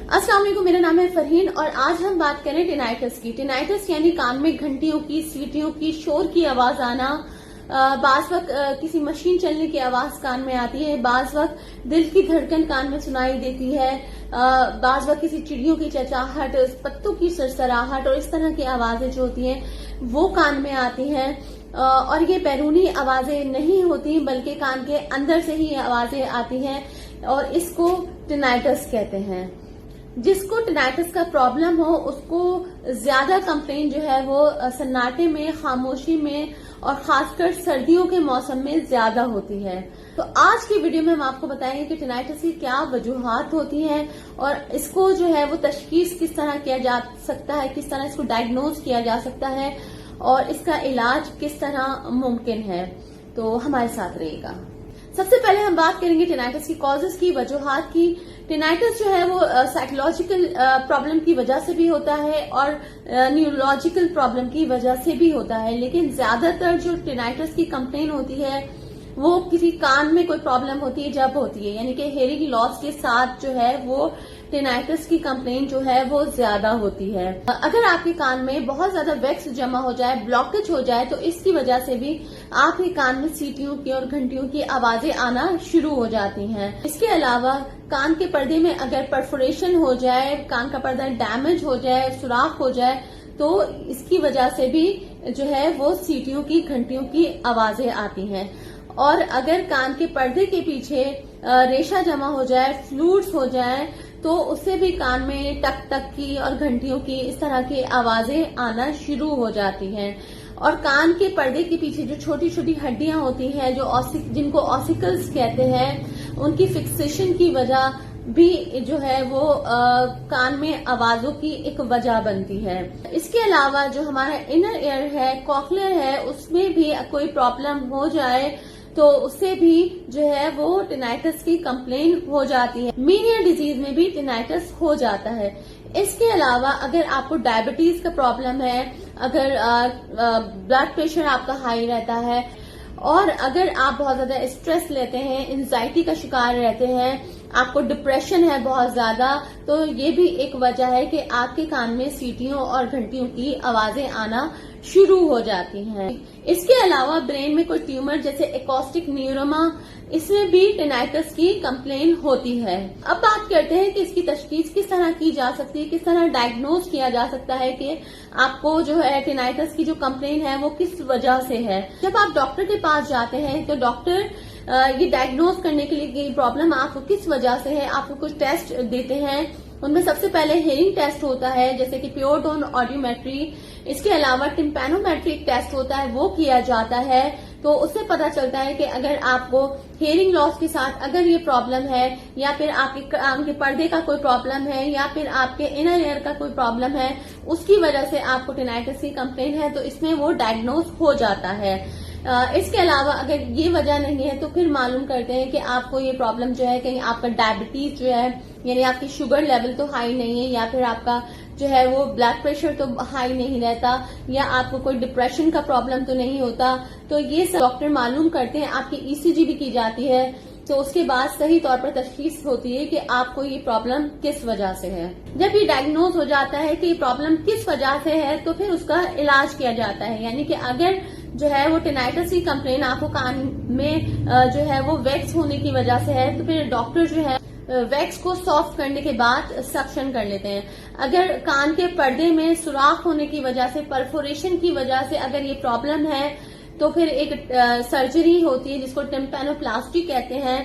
अस्सलाम वालेकुम, मेरा नाम है फरहीन और आज हम बात करें टिनाइटस की। टिनाइटस यानी कान में घंटियों की, सीटियों की, शोर की आवाज आना। बाज वक्त किसी मशीन चलने की आवाज कान में आती है, बाज वक्त दिल की धड़कन कान में सुनाई देती है, बाज वक्त किसी चिड़ियों की चहचहाहट, पत्तों की सरसराहट और इस तरह की आवाजें जो होती हैं वो कान में आती हैं। और ये बैरूनी आवाजें नहीं होती बल्कि कान के अंदर से ही आवाजें आती हैं और इसको टिनाइटस कहते हैं। जिसको टिनाइटस का प्रॉब्लम हो उसको ज्यादा कंप्लेन जो है वो सन्नाटे में, खामोशी में और खासकर सर्दियों के मौसम में ज्यादा होती है। तो आज की वीडियो में हम आपको बताएंगे कि टिनाइटस की क्या वजूहात होती हैं और इसको जो है वो तशखीस किस तरह किया जा सकता है, किस तरह इसको डायग्नोज किया जा सकता है और इसका इलाज किस तरह मुमकिन है। तो हमारे साथ रहिएगा। सबसे पहले हम बात करेंगे टिनाइटस की कॉजेज की, वजूहात की। टिनाइटस जो है वो साइकोलॉजिकल प्रॉब्लम की वजह से भी होता है और न्यूरोलॉजिकल प्रॉब्लम की वजह से भी होता है, लेकिन ज्यादातर जो टिनाइटस की कंप्लेन होती है वो किसी कान में कोई प्रॉब्लम होती है जब होती है, यानी कि हेयरिंग लॉस के साथ जो है वो टिनाइटस की कंप्लेन जो है वो ज्यादा होती है। अगर आपके कान में बहुत ज्यादा वैक्स जमा हो जाए, ब्लॉकेज हो जाए, तो इसकी वजह से भी आपके कान में सीटियों की और घंटियों की आवाजें आना शुरू हो जाती हैं। इसके अलावा कान के पर्दे में अगर परफोरेशन हो जाए, कान का पर्दा डैमेज हो जाए, सुराख हो जाए, तो इसकी वजह से भी जो है वो सीटियों की, घंटियों की आवाजें आती हैं। और अगर कान के पर्दे के पीछे रेशा जमा हो जाए, फ्लूइड्स हो जाए, तो उससे भी कान में टक टक की और घंटियों की इस तरह की आवाजें आना शुरू हो जाती हैं। और कान के पर्दे के पीछे जो छोटी छोटी हड्डियां होती हैं, जिनको ऑसिकल्स कहते हैं, उनकी फिक्सेशन की वजह भी जो है वो कान में आवाजों की एक वजह बनती है। इसके अलावा जो हमारा इनर ईयर है, कॉक्लियर है, उसमें भी कोई प्रॉब्लम हो जाए तो उससे भी जो है वो टिनाइटस की कंप्लेन हो जाती है। मीनियर डिजीज में भी टिनाइटस हो जाता है। इसके अलावा अगर आपको डायबिटीज का प्रॉब्लम है, अगर ब्लड प्रेशर आपका हाई रहता है और अगर आप बहुत ज्यादा स्ट्रेस लेते हैं, एंजाइटी का शिकार रहते हैं, आपको डिप्रेशन है बहुत ज्यादा, तो ये भी एक वजह है कि आपके कान में सीटियों और घंटियों की आवाजें आना शुरू हो जाती हैं। इसके अलावा ब्रेन में कोई ट्यूमर जैसे एकॉस्टिक न्यूरोमा, इसमें भी टिनाइटस की कंप्लेन होती है। अब बात करते हैं कि इसकी तशखीस किस तरह की जा सकती है, किस तरह डायग्नोज किया जा सकता है कि आपको जो है टिनाइटस की जो कंप्लेन है वो किस वजह से है। जब आप डॉक्टर के पास जाते हैं तो डॉक्टर ये डायग्नोज करने के लिए कि प्रॉब्लम आपको किस वजह से है, आपको कुछ टेस्ट देते हैं। उनमें सबसे पहले हेयरिंग टेस्ट होता है जैसे कि प्योर टोन ऑडियोमेट्री। इसके अलावा टिम्पैनोमेट्रिक टेस्ट होता है, वो किया जाता है। तो उससे पता चलता है कि अगर आपको हेयरिंग लॉस के साथ अगर ये प्रॉब्लम है या फिर आपके पर्दे का कोई प्रॉब्लम है या फिर आपके इनर ईयर का कोई प्रॉब्लम है, उसकी वजह से आपको टिनाइटस की कंप्लेन है, तो इसमें वो डायग्नोज हो जाता है। इसके अलावा अगर ये वजह नहीं है तो फिर मालूम करते हैं कि आपको ये प्रॉब्लम जो है कहीं आपका डायबिटीज जो है, यानी आपकी शुगर लेवल तो हाई नहीं है, या फिर आपका जो है वो ब्लड प्रेशर तो हाई नहीं रहता, या आपको कोई डिप्रेशन का प्रॉब्लम तो नहीं होता। तो ये सब डॉक्टर मालूम करते हैं। आपकी ईसीजी भी की जाती है, तो उसके बाद सही तौर पर तशखीस होती है कि आपको ये प्रॉब्लम किस वजह से है। जब ये डायग्नोज हो जाता है कि ये प्रॉब्लम किस वजह से है, तो फिर उसका इलाज किया जाता है। यानी कि अगर जो है वो टिनाइटस की कंप्लेन आपको कान में जो है वो वैक्स होने की वजह से है, तो फिर डॉक्टर जो है वैक्स को सॉफ्ट करने के बाद सक्शन कर लेते हैं। अगर कान के पर्दे में सुराख होने की वजह से, परफोरेशन की वजह से अगर ये प्रॉब्लम है, तो फिर एक सर्जरी होती है जिसको टिम्पैनोप्लास्टी कहते हैं।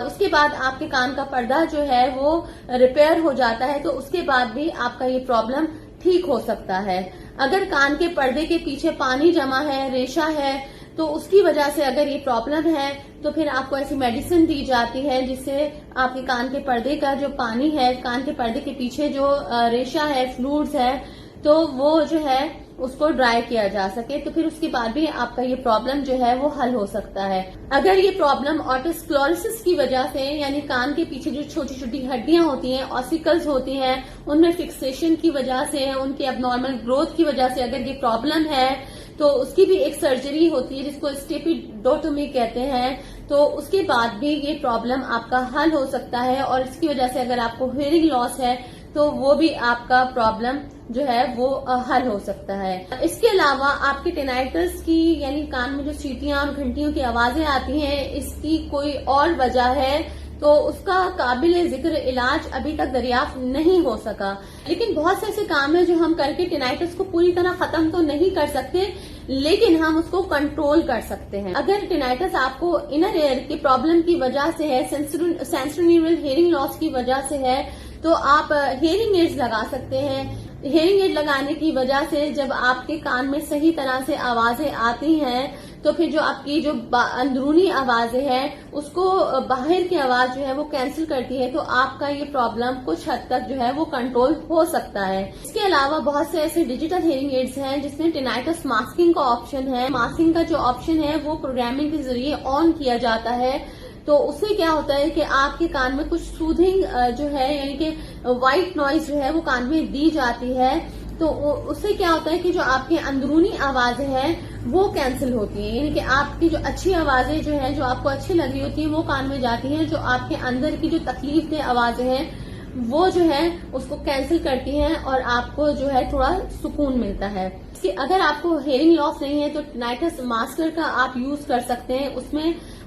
उसके बाद आपके कान का पर्दा जो है वो रिपेयर हो जाता है, तो उसके बाद भी आपका ये प्रॉब्लम ठीक हो सकता है। अगर कान के पर्दे के पीछे पानी जमा है, रेशा है, तो उसकी वजह से अगर ये प्रॉब्लम है तो फिर आपको ऐसी मेडिसिन दी जाती है जिससे आपके कान के पर्दे का जो पानी है, कान के पर्दे के पीछे जो रेशा है, फ्लूइड्स है, तो वो जो है उसको ड्राई किया जा सके, तो फिर उसके बाद भी आपका ये प्रॉब्लम जो है वो हल हो सकता है। अगर ये प्रॉब्लम ऑटिस्क्लेरोसिस की वजह से, यानी कान के पीछे जो छोटी छोटी हड्डियां होती हैं, ऑसिकल्स होती हैं, उनमें फिक्सेशन की वजह से, उनके अबनॉर्मल ग्रोथ की वजह से अगर ये प्रॉब्लम है, तो उसकी भी एक सर्जरी होती है जिसको स्टेपिडोटोमी कहते हैं। तो उसके बाद भी ये प्रॉब्लम आपका हल हो सकता है, और इसकी वजह से अगर आपको हियरिंग लॉस है तो वो भी आपका प्रॉब्लम जो है वो हल हो सकता है। इसके अलावा आपके टिनाइटस की यानी कान में जो सीटियां और घंटियों की आवाजें आती हैं, इसकी कोई और वजह है तो उसका काबिल जिक्र इलाज अभी तक दरियाफ्त नहीं हो सका। लेकिन बहुत से ऐसे काम है जो हम करके टिनाइटस को पूरी तरह खत्म तो नहीं कर सकते, लेकिन हम उसको कंट्रोल कर सकते हैं। अगर टिनाइटस आपको इनर ईयर की प्रॉब्लम की वजह से है, सेंसोरियल हियरिंग लॉस की वजह से है, तो आप हियरिंग एड्स लगा सकते हैं। हियरिंग एड लगाने की वजह से जब आपके कान में सही तरह से आवाजें आती हैं तो फिर जो आपकी जो अंदरूनी आवाजें हैं उसको बाहर की आवाज जो है वो कैंसिल करती है, तो आपका ये प्रॉब्लम कुछ हद तक जो है वो कंट्रोल हो सकता है। इसके अलावा बहुत से ऐसे डिजिटल हियरिंग एड्स हैं जिसमें टिनाइटस मास्किंग का ऑप्शन है। मास्किंग का जो ऑप्शन है वो प्रोग्रामिंग के जरिए ऑन किया जाता है, तो उससे क्या होता है कि आपके कान में कुछ सूदिंग जो है यानी कि व्हाइट नॉइज जो है वो कान में दी जाती है, तो उससे क्या होता है कि जो आपकी अंदरूनी आवाजें हैं वो कैंसिल होती हैं, यानी कि आपकी जो अच्छी आवाजें जो हैं जो आपको अच्छी लग रही होती हैं वो कान में जाती हैं, जो आपके अंदर की जो तकलीफ दे आवाजें हैं वो जो है उसको कैंसिल करती हैं और आपको जो है थोड़ा सुकून मिलता है। कि अगर आपको हेयरिंग लॉस नहीं है तो टिनाइटस मास्कर का आप यूज कर सकते हैं,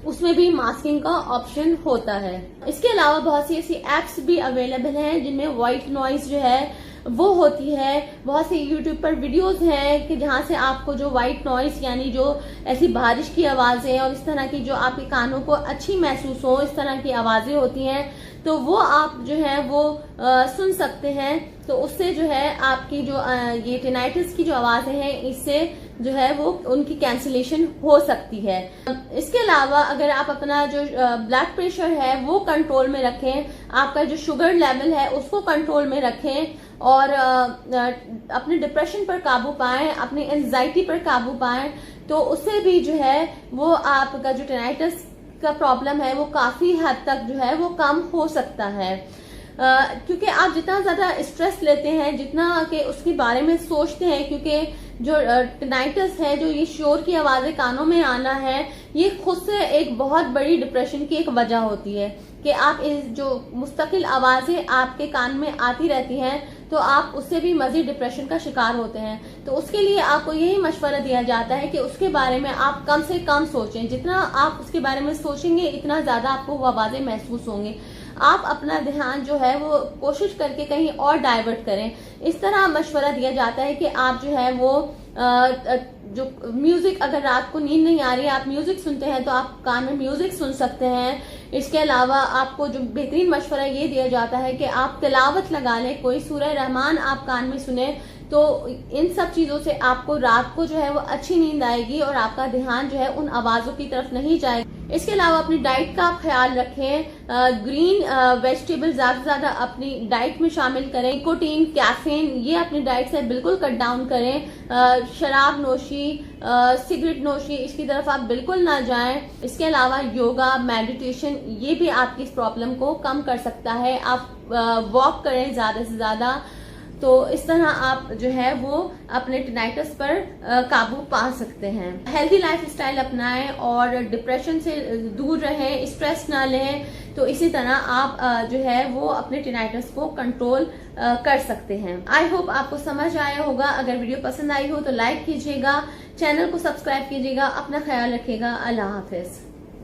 उसमें भी मास्किंग का ऑप्शन होता है। इसके अलावा बहुत सी ऐसी एप्स भी अवेलेबल हैं जिनमें व्हाइट नॉइज जो है वो होती है। बहुत सी यूट्यूब पर वीडियोस हैं कि जहां से आपको जो व्हाइट नॉइज यानी जो ऐसी बारिश की आवाजें और इस तरह की जो आपके कानों को अच्छी महसूस हो इस तरह की आवाजें होती हैं, तो वो आप जो है वो सुन सकते हैं। तो उससे जो है आपकी जो ये टिनाइटिस की जो आवाजें हैं इससे जो है वो उनकी कैंसिलेशन हो सकती है। इसके अलावा अगर आप अपना जो ब्लड प्रेशर है वो कंट्रोल में रखें, आपका जो शुगर लेवल है उसको कंट्रोल में रखें और अपने डिप्रेशन पर काबू पाएं, अपनी एंजाइटी पर काबू पाएं, तो उससे भी जो है वो आपका जो टिनाइटिस का प्रॉब्लम है वो काफी हद तक जो है वो कम हो सकता है। क्योंकि आप जितना ज्यादा स्ट्रेस लेते हैं, जितना कि उसके बारे में सोचते हैं, क्योंकि जो टिनाइटिस है, जो ये शोर की आवाजें कानों में आना है, ये खुद से एक बहुत बड़ी डिप्रेशन की एक वजह होती है कि आप इस जो मुस्तकिल आवाजें आपके कान में आती रहती हैं तो आप उससे भी मजीद डिप्रेशन का शिकार होते हैं। तो उसके लिए आपको यही मशवरा दिया जाता है कि उसके बारे में आप कम से कम सोचें। जितना आप उसके बारे में सोचेंगे इतना ज्यादा आपको वो आवाजें महसूस होंगी। आप अपना ध्यान जो है वो कोशिश करके कहीं और डाइवर्ट करें। इस तरह मशवरा दिया जाता है कि आप जो है वो जो म्यूजिक, अगर रात को नींद नहीं आ रही है आप म्यूजिक सुनते हैं तो आप कान में म्यूजिक सुन सकते हैं। इसके अलावा आपको जो बेहतरीन मशवरा ये दिया जाता है कि आप तिलावत लगा लें, कोई सूरह रहमान आप कान में सुने, तो इन सब चीजों से आपको रात को जो है वो अच्छी नींद आएगी और आपका ध्यान जो है उन आवाजों की तरफ नहीं जाएगा। इसके अलावा अपनी डाइट का आप ख्याल रखें, ग्रीन वेजिटेबल ज्यादा से ज्यादा अपनी डाइट में शामिल करें। निकोटीन, कैफीन ये अपनी डाइट से बिल्कुल कट डाउन करें। शराब नोशी, सिगरेट नोशी इसकी तरफ आप बिल्कुल ना जाएं। इसके अलावा योगा, मेडिटेशन ये भी आपकी इस प्रॉब्लम को कम कर सकता है। आप वॉक करें ज्यादा से ज्यादा, तो इस तरह आप जो है वो अपने टिनाइटिस पर काबू पा सकते हैं। हेल्दी लाइफ स्टाइल अपनाएं और डिप्रेशन से दूर रहें, स्ट्रेस ना लें, तो इसी तरह आप जो है वो अपने टिनाइटिस को कंट्रोल कर सकते हैं। आई होप आपको समझ आया होगा। अगर वीडियो पसंद आई हो तो लाइक कीजिएगा, चैनल को सब्सक्राइब कीजिएगा। अपना ख्याल रखिएगा। अल्लाह हाफिज।